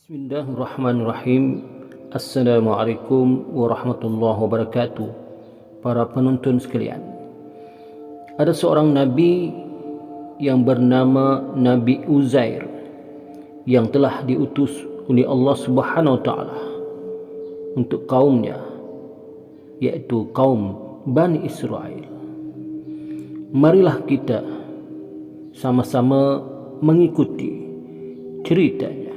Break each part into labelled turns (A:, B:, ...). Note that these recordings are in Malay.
A: Bismillahirrahmanirrahim. Assalamualaikum warahmatullahi wabarakatuh. Para penonton sekalian, ada seorang Nabi yang bernama Nabi Uzair yang telah diutus oleh Allah Subhanahu wa Ta'ala untuk kaumnya, yaitu kaum Bani Israel. Marilah kita sama-sama mengikuti ceritanya.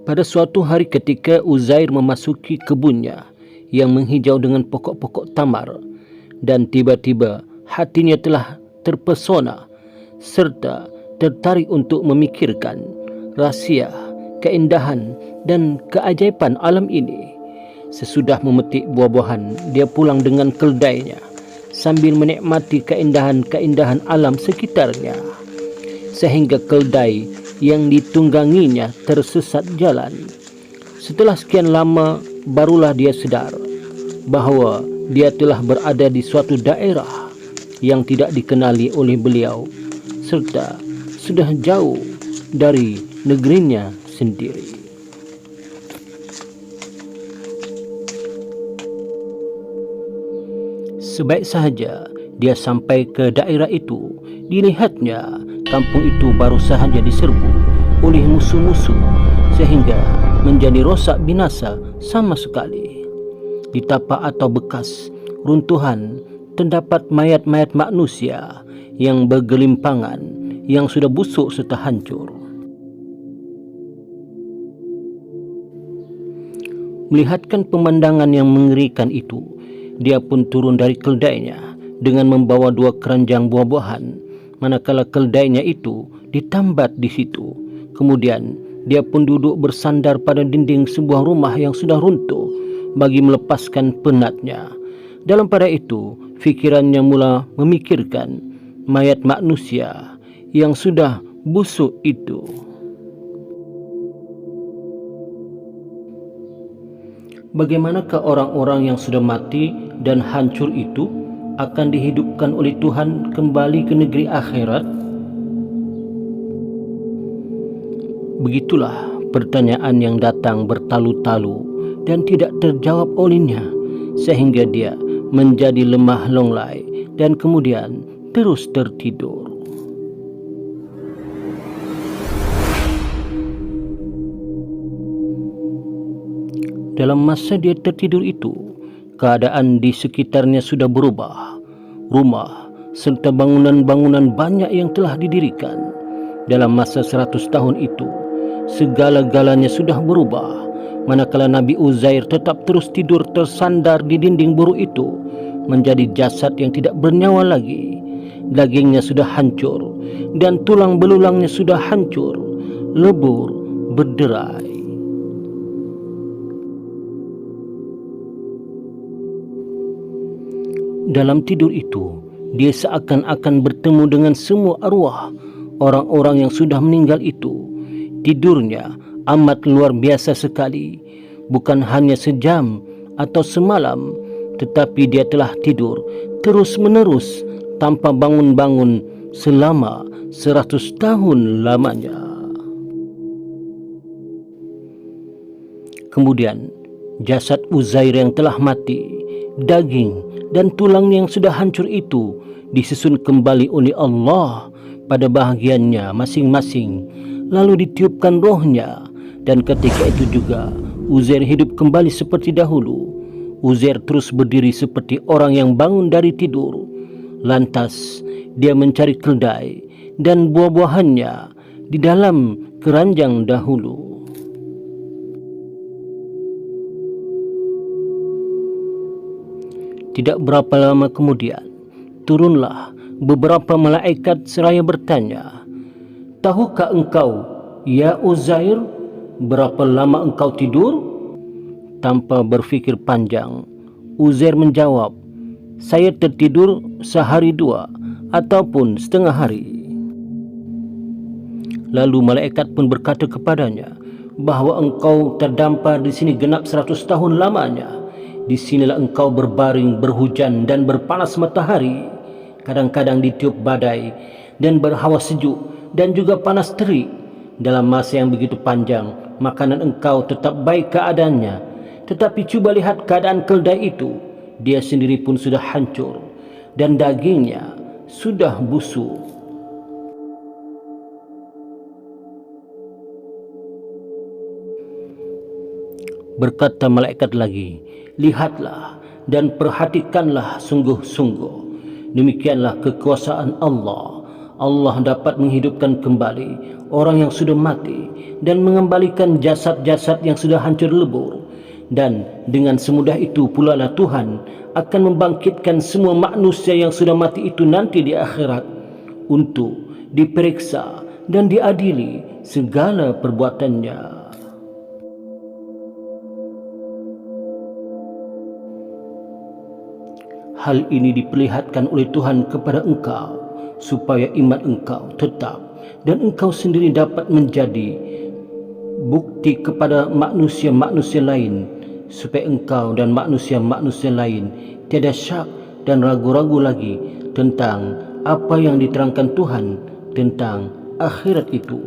A: Pada suatu hari ketika Uzair memasuki kebunnya yang menghijau dengan pokok-pokok tamar, dan tiba-tiba hatinya telah terpesona serta tertarik untuk memikirkan rahsia, keindahan dan keajaiban alam ini. Sesudah memetik buah-buahan, dia pulang dengan keldainya sambil menikmati keindahan-keindahan alam sekitarnya, sehingga keldai yang ditungganginya tersesat jalan. Setelah sekian lama, barulah dia sadar bahawa dia telah berada di suatu daerah yang tidak dikenali oleh beliau, serta sudah jauh dari negerinya sendiri. Sebaik sahaja dia sampai ke daerah itu, dilihatnya kampung itu baru sahaja diserbu oleh musuh-musuh sehingga menjadi rosak binasa sama sekali. Di tapak atau bekas runtuhan terdapat mayat-mayat manusia yang bergelimpangan, yang sudah busuk serta hancur. Melihatkan pemandangan yang mengerikan itu, dia pun turun dari keldainya dengan membawa 2 keranjang buah-buahan. Manakala keldainya itu ditambat di situ, kemudian dia pun duduk bersandar pada dinding sebuah rumah yang sudah runtuh bagi melepaskan penatnya. Dalam pada itu, fikirannya mula memikirkan mayat manusia yang sudah busuk itu. Bagaimanakah orang-orang yang sudah mati dan hancur itu akan dihidupkan oleh Tuhan kembali ke negeri akhirat? Begitulah pertanyaan yang datang bertalu-talu dan tidak terjawab olehnya, sehingga dia menjadi lemah longlai dan kemudian terus tertidur. Dalam masa dia tertidur itu, keadaan di sekitarnya sudah berubah. Rumah serta bangunan-bangunan banyak yang telah didirikan. Dalam masa 100 tahun itu, segala-galanya sudah berubah. Manakala Nabi Uzair tetap terus tidur tersandar di dinding buruk itu, menjadi jasad yang tidak bernyawa lagi. Dagingnya sudah hancur dan tulang belulangnya sudah hancur, lebur, berderai. Dalam tidur itu, dia seakan-akan bertemu dengan semua arwah orang-orang yang sudah meninggal itu. Tidurnya amat luar biasa sekali. Bukan hanya sejam atau semalam, tetapi dia telah tidur terus-menerus tanpa bangun-bangun selama 100 tahun lamanya. Kemudian, jasad Uzair yang telah mati, daging dan tulang yang sudah hancur itu disusun kembali oleh Allah pada bahagiannya masing-masing, lalu ditiupkan rohnya, dan ketika itu juga Uzair hidup kembali seperti dahulu. Uzair terus berdiri seperti orang yang bangun dari tidur. Lantas dia mencari keldai dan buah-buahannya di dalam keranjang dahulu. Tidak berapa lama kemudian, turunlah beberapa malaikat seraya bertanya, "Tahukah engkau, ya Uzair, berapa lama engkau tidur?" Tanpa berfikir panjang, Uzair menjawab, "Saya tertidur sehari 2 ataupun setengah hari." Lalu malaikat pun berkata kepadanya, "Bahawa engkau terdampar di sini genap 100 tahun lamanya. Di sinilah engkau berbaring, berhujan dan berpanas matahari. Kadang-kadang ditiup badai, dan berhawa sejuk dan juga panas terik. Dalam masa yang begitu panjang, makanan engkau tetap baik keadaannya. Tetapi cuba lihat keadaan keledai itu. Dia sendiri pun sudah hancur dan dagingnya sudah busuk. Berkata malaikat lagi, lihatlah dan perhatikanlah sungguh-sungguh. Demikianlah kekuasaan Allah. Allah dapat menghidupkan kembali orang yang sudah mati dan mengembalikan jasad-jasad yang sudah hancur lebur. Dan dengan semudah itu pula lah Tuhan akan membangkitkan semua manusia yang sudah mati itu nanti di akhirat untuk diperiksa dan diadili segala perbuatannya. Hal ini diperlihatkan oleh Tuhan kepada engkau supaya iman engkau tetap dan engkau sendiri dapat menjadi bukti kepada manusia-manusia lain, supaya engkau dan manusia-manusia lain tiada syak dan ragu-ragu lagi tentang apa yang diterangkan Tuhan tentang akhirat itu.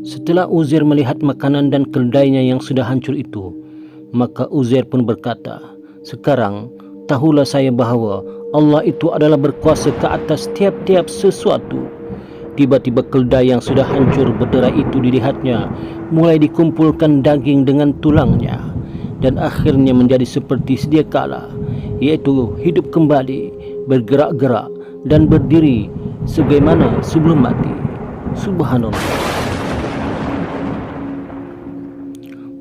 A: Setelah Uzair melihat makanan dan keledainya yang sudah hancur itu, maka Uzair pun berkata, sekarang tahulah saya bahawa Allah itu adalah berkuasa ke atas tiap-tiap sesuatu. Tiba-tiba keledai yang sudah hancur berderai itu dilihatnya mulai dikumpulkan daging dengan tulangnya dan akhirnya menjadi seperti sedia kala, yaitu hidup kembali, bergerak-gerak dan berdiri sebagaimana sebelum mati. Subhanallah.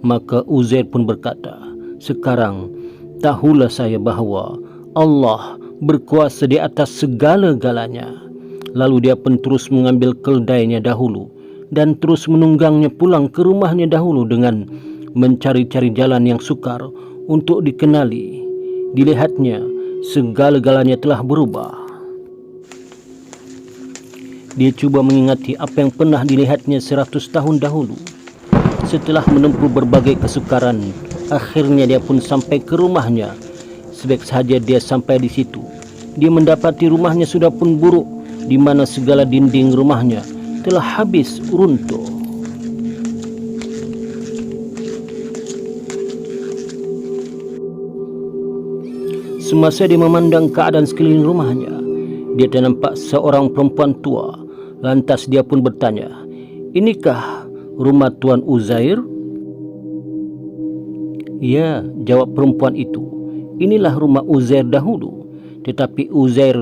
A: Maka Uzair pun berkata, sekarang tahulah saya bahawa Allah berkuasa di atas segala-galanya. Lalu dia pun terus mengambil keledainya dahulu dan terus menunggangnya pulang ke rumahnya dahulu dengan mencari-cari jalan yang sukar untuk dikenali. Dilihatnya segala-galanya telah berubah. Dia cuba mengingati apa yang pernah dilihatnya 100 tahun dahulu. Setelah menempuh berbagai kesukaran, akhirnya dia pun sampai ke rumahnya. Sebaik sahaja dia sampai di situ, dia mendapati rumahnya sudah pun buruk, di mana segala dinding rumahnya telah habis runtuh. Semasa dia memandang keadaan sekeliling rumahnya, dia ternampak seorang perempuan tua. Lantas dia pun bertanya, inikah rumah Tuan Uzair? Ya, jawab perempuan itu, inilah rumah Uzair dahulu. Tetapi Uzair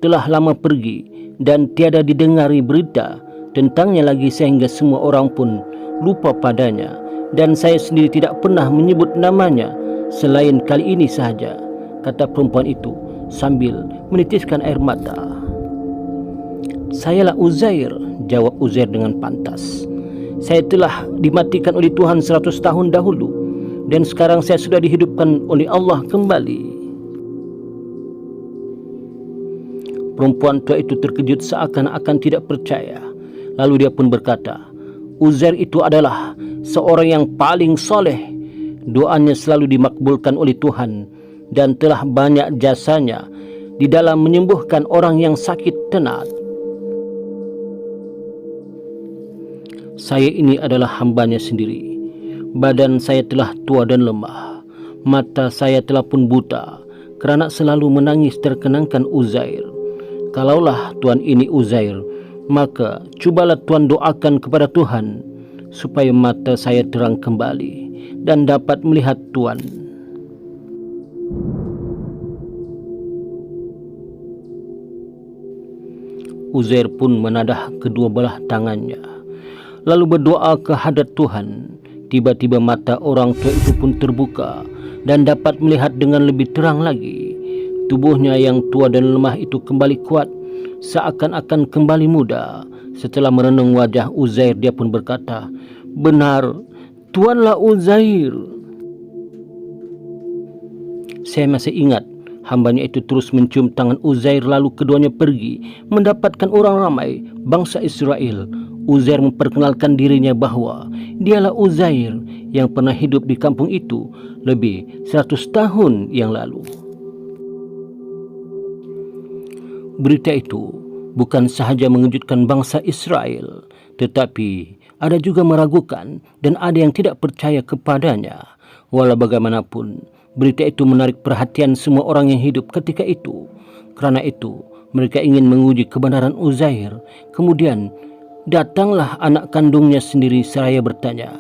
A: telah lama pergi dan tiada didengari berita tentangnya lagi sehingga semua orang pun lupa padanya, dan saya sendiri tidak pernah menyebut namanya selain kali ini sahaja, kata perempuan itu sambil menitiskan air mata. Sayalah Uzair, jawab Uzair dengan pantas. Saya telah dimatikan oleh Tuhan 100 tahun dahulu dan sekarang saya sudah dihidupkan oleh Allah kembali. Perempuan tua itu terkejut seakan-akan tidak percaya. Lalu dia pun berkata, Uzair itu adalah seorang yang paling soleh. Doanya selalu dimakbulkan oleh Tuhan dan telah banyak jasanya di dalam menyembuhkan orang yang sakit tenat. Saya ini adalah hambanya sendiri. Badan saya telah tua dan lemah. Mata saya telah pun buta kerana selalu menangis terkenangkan Uzair. Kalaulah Tuan ini Uzair, maka cubalah Tuan doakan kepada Tuhan supaya mata saya terang kembali dan dapat melihat Tuan. Uzair pun menadah kedua belah tangannya lalu berdoa ke hadrat Tuhan. Tiba-tiba mata orang tua itu pun terbuka dan dapat melihat dengan lebih terang lagi. Tubuhnya yang tua dan lemah itu kembali kuat, seakan-akan kembali muda. Setelah merenung wajah Uzair, dia pun berkata, benar, Tuanlah Uzair. Saya masih ingat, hambanya itu terus mencium tangan Uzair lalu keduanya pergi mendapatkan orang ramai bangsa Israel. Uzair memperkenalkan dirinya bahawa dialah Uzair yang pernah hidup di kampung itu lebih 100 tahun yang lalu. Berita itu bukan sahaja mengejutkan bangsa Israel, tetapi ada juga meragukan dan ada yang tidak percaya kepadanya. Walau bagaimanapun, berita itu menarik perhatian semua orang yang hidup ketika itu. Kerana itu, mereka ingin menguji kebenaran Uzair. Kemudian, datanglah anak kandungnya sendiri seraya bertanya,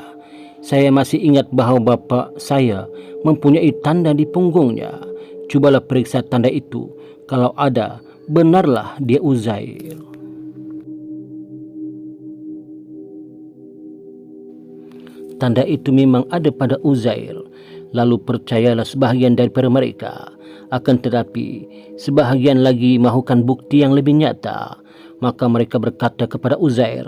A: "Saya masih ingat bahawa bapa saya mempunyai tanda di punggungnya. Cubalah periksa tanda itu. Kalau ada, benarlah dia Uzair." Tanda itu memang ada pada Uzair. Lalu percayalah sebahagian daripada mereka. Akan tetapi, sebahagian lagi mahukan bukti yang lebih nyata. Maka mereka berkata kepada Uzair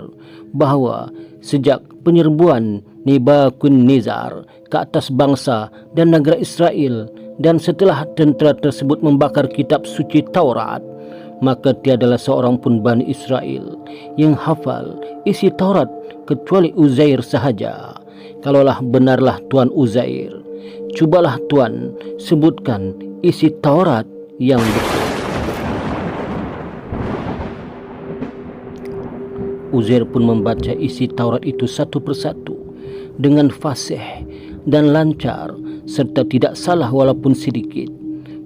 A: bahawa sejak penyerbuan Nebukadnezar ke atas bangsa dan negara Israel, dan setelah tentera tersebut membakar kitab suci Taurat, maka tiadalah seorang pun Bani Israel yang hafal isi Taurat kecuali Uzair sahaja. Kalaulah benarlah Tuan Uzair, cubalah Tuan sebutkan isi Taurat yang betul. Uzair pun membaca isi Taurat itu satu persatu dengan fasih dan lancar serta tidak salah walaupun sedikit.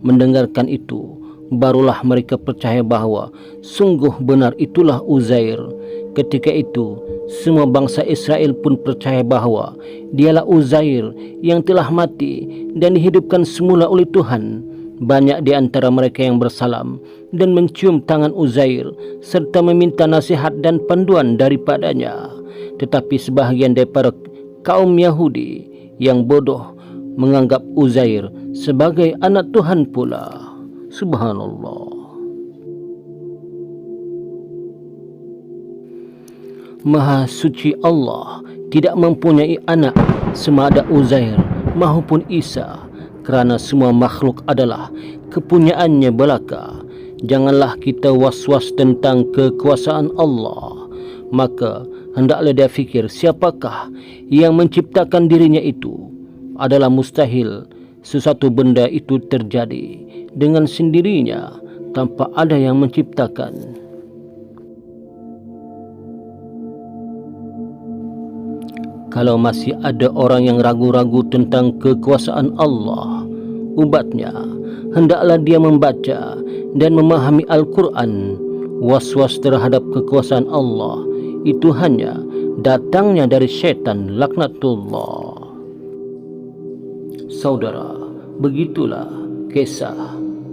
A: Mendengarkan itu, barulah mereka percaya bahawa sungguh benar itulah Uzair. Ketika itu, semua bangsa Israel pun percaya bahawa dialah Uzair yang telah mati dan dihidupkan semula oleh Tuhan. Banyak di antara mereka yang bersalam dan mencium tangan Uzair serta meminta nasihat dan panduan daripadanya. Tetapi sebahagian daripada kaum Yahudi yang bodoh menganggap Uzair sebagai anak Tuhan pula. Subhanallah. Maha suci Allah tidak mempunyai anak sama ada Uzair maupun Isa, kerana semua makhluk adalah kepunyaannya belaka. Janganlah kita was-was tentang kekuasaan Allah. Maka hendaklah dia fikir siapakah yang menciptakan dirinya itu. Adalah mustahil sesuatu benda itu terjadi dengan sendirinya tanpa ada yang menciptakan. Kalau masih ada orang yang ragu-ragu tentang kekuasaan Allah, ubatnya hendaklah dia membaca dan memahami Al-Quran. Was-was terhadap kekuasaan Allah itu hanya datangnya dari syaitan laknatullah. Saudara, begitulah kisah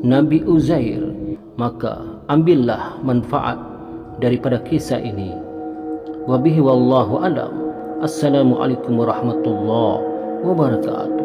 A: Nabi Uzair. Maka ambillah manfaat daripada kisah ini. Wabihi wallahu alam. Assalamualaikum warahmatullahi wabarakatuh.